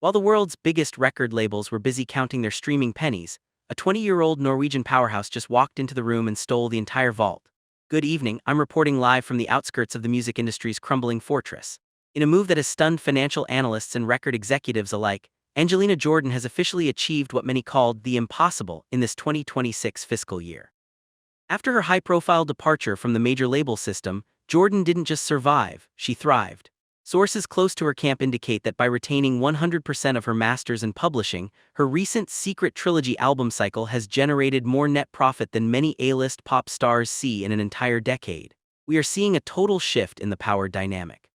While the world's biggest record labels were busy counting their streaming pennies, a 20-year-old Norwegian powerhouse just walked into the room and stole the entire vault. Good evening, I'm reporting live from the outskirts of the music industry's crumbling fortress. In a move that has stunned financial analysts and record executives alike, Angelina Jordan has officially achieved what many called the impossible in this 2026 fiscal year. After her high-profile departure from the major label system, Jordan didn't just survive, she thrived. Sources close to her camp indicate that by retaining 100% of her masters and publishing, her recent Secret Trilogy album cycle has generated more net profit than many A-list pop stars see in an entire decade. We are seeing a total shift in the power dynamic.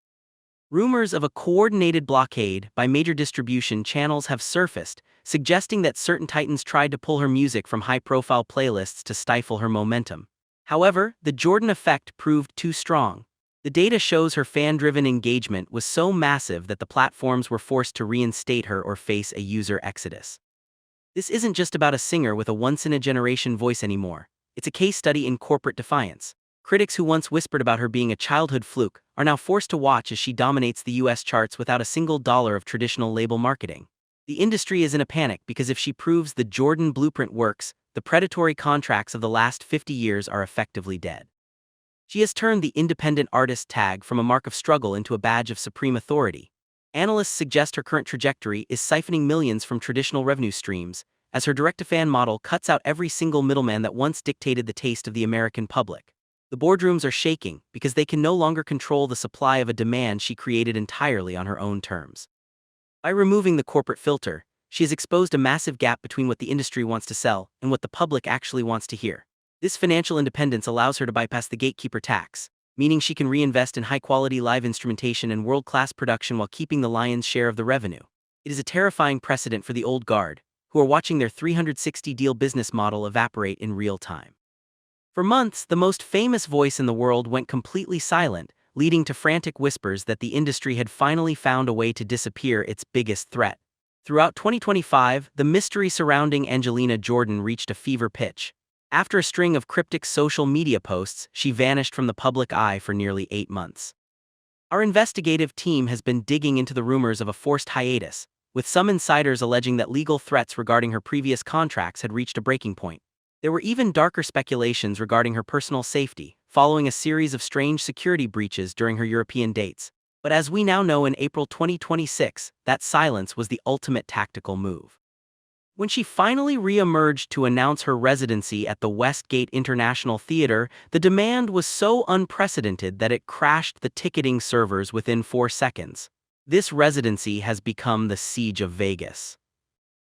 Rumors of a coordinated blockade by major distribution channels have surfaced, suggesting that certain titans tried to pull her music from high-profile playlists to stifle her momentum. However, the Jordan effect proved too strong. The data shows her fan-driven engagement was so massive that the platforms were forced to reinstate her or face a user exodus. This isn't just about a singer with a once-in-a-generation voice anymore. It's a case study in corporate defiance. Critics who once whispered about her being a childhood fluke are now forced to watch as she dominates the US charts without a single dollar of traditional label marketing. The industry is in a panic because if she proves the Jordan blueprint works, the predatory contracts of the last 50 years are effectively dead. She has turned the independent artist tag from a mark of struggle into a badge of supreme authority. Analysts suggest her current trajectory is siphoning millions from traditional revenue streams, as her direct-to-fan model cuts out every single middleman that once dictated the taste of the American public. The boardrooms are shaking because they can no longer control the supply of a demand she created entirely on her own terms. By removing the corporate filter, she has exposed a massive gap between what the industry wants to sell and what the public actually wants to hear. This financial independence allows her to bypass the gatekeeper tax, meaning she can reinvest in high-quality live instrumentation and world-class production while keeping the lion's share of the revenue. It is a terrifying precedent for the old guard, who are watching their 360-deal business model evaporate in real time. For months, the most famous voice in the world went completely silent, leading to frantic whispers that the industry had finally found a way to disappear its biggest threat. Throughout 2025, the mystery surrounding Angelina Jordan reached a fever pitch. After a string of cryptic social media posts, she vanished from the public eye for nearly 8 months. Our investigative team has been digging into the rumors of a forced hiatus, with some insiders alleging that legal threats regarding her previous contracts had reached a breaking point. There were even darker speculations regarding her personal safety, following a series of strange security breaches during her European dates. But as we now know in April 2026, that silence was the ultimate tactical move. When she finally re-emerged to announce her residency at the Westgate International Theater, the demand was so unprecedented that it crashed the ticketing servers within 4 seconds. This residency has become the Siege of Vegas.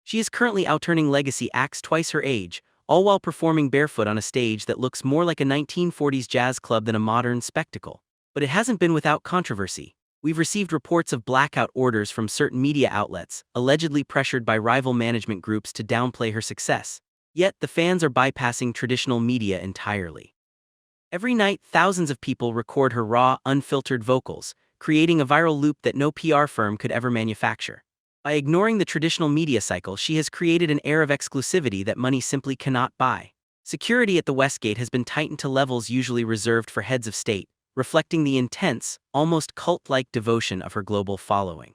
She is currently outturning legacy acts twice her age, all while performing barefoot on a stage that looks more like a 1940s jazz club than a modern spectacle. But it hasn't been without controversy. We've received reports of blackout orders from certain media outlets, allegedly pressured by rival management groups to downplay her success. Yet, the fans are bypassing traditional media entirely. Every night, thousands of people record her raw, unfiltered vocals, creating a viral loop that no PR firm could ever manufacture. By ignoring the traditional media cycle, she has created an air of exclusivity that money simply cannot buy. Security at the Westgate has been tightened to levels usually reserved for heads of state, reflecting the intense, almost cult-like devotion of her global following.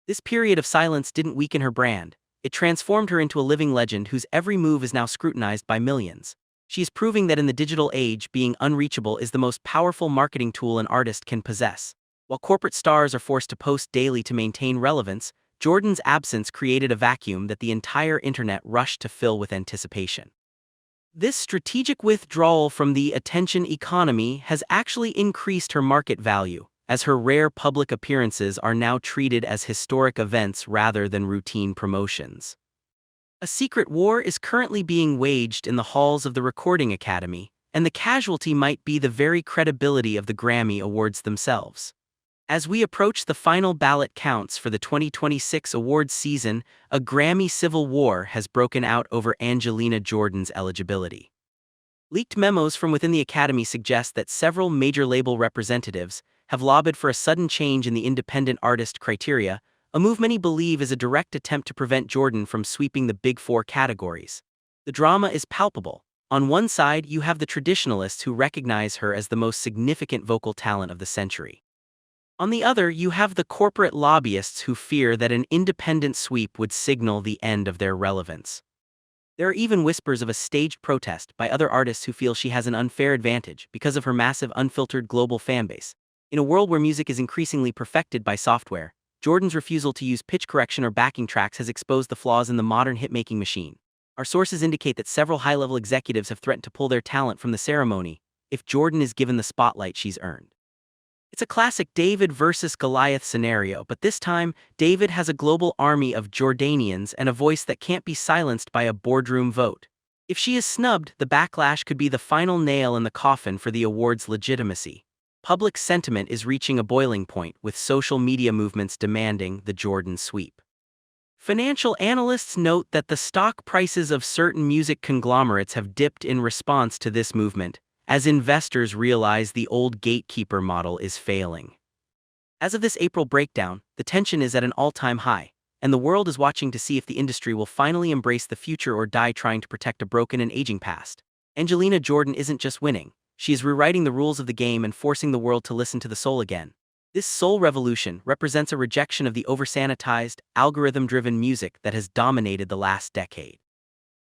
This period of silence didn't weaken her brand, it transformed her into a living legend whose every move is now scrutinized by millions. She is proving that in the digital age, being unreachable is the most powerful marketing tool an artist can possess. While corporate stars are forced to post daily to maintain relevance, Jordan's absence created a vacuum that the entire internet rushed to fill with anticipation. This strategic withdrawal from the attention economy has actually increased her market value, as her rare public appearances are now treated as historic events rather than routine promotions. A secret war is currently being waged in the halls of the Recording Academy, and the casualty might be the very credibility of the Grammy Awards themselves. As we approach the final ballot counts for the 2026 awards season, a Grammy Civil War has broken out over Angelina Jordan's eligibility. Leaked memos from within the Academy suggest that several major label representatives have lobbied for a sudden change in the independent artist criteria, a move many believe is a direct attempt to prevent Jordan from sweeping the Big Four categories. The drama is palpable. On one side, you have the traditionalists who recognize her as the most significant vocal talent of the century. On the other, you have the corporate lobbyists who fear that an independent sweep would signal the end of their relevance. There are even whispers of a staged protest by other artists who feel she has an unfair advantage because of her massive unfiltered global fanbase. In a world where music is increasingly perfected by software, Jordan's refusal to use pitch correction or backing tracks has exposed the flaws in the modern hit-making machine. Our sources indicate that several high-level executives have threatened to pull their talent from the ceremony if Jordan is given the spotlight she's earned. It's a classic David versus Goliath scenario, but this time, David has a global army of Jordanians and a voice that can't be silenced by a boardroom vote. If she is snubbed, the backlash could be the final nail in the coffin for the award's legitimacy. Public sentiment is reaching a boiling point, with social media movements demanding the Jordan sweep. Financial analysts note that the stock prices of certain music conglomerates have dipped in response to this movement, as investors realize the old gatekeeper model is failing. As of this April breakdown, the tension is at an all-time high, and the world is watching to see if the industry will finally embrace the future or die trying to protect a broken and aging past. Angelina Jordan isn't just winning, she is rewriting the rules of the game and forcing the world to listen to the soul again. This soul revolution represents a rejection of the oversanitized, algorithm-driven music that has dominated the last decade.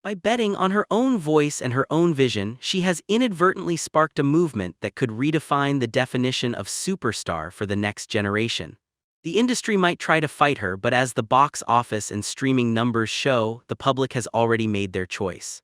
By betting on her own voice and her own vision, she has inadvertently sparked a movement that could redefine the definition of superstar for the next generation. The industry might try to fight her, but as the box office and streaming numbers show, the public has already made their choice.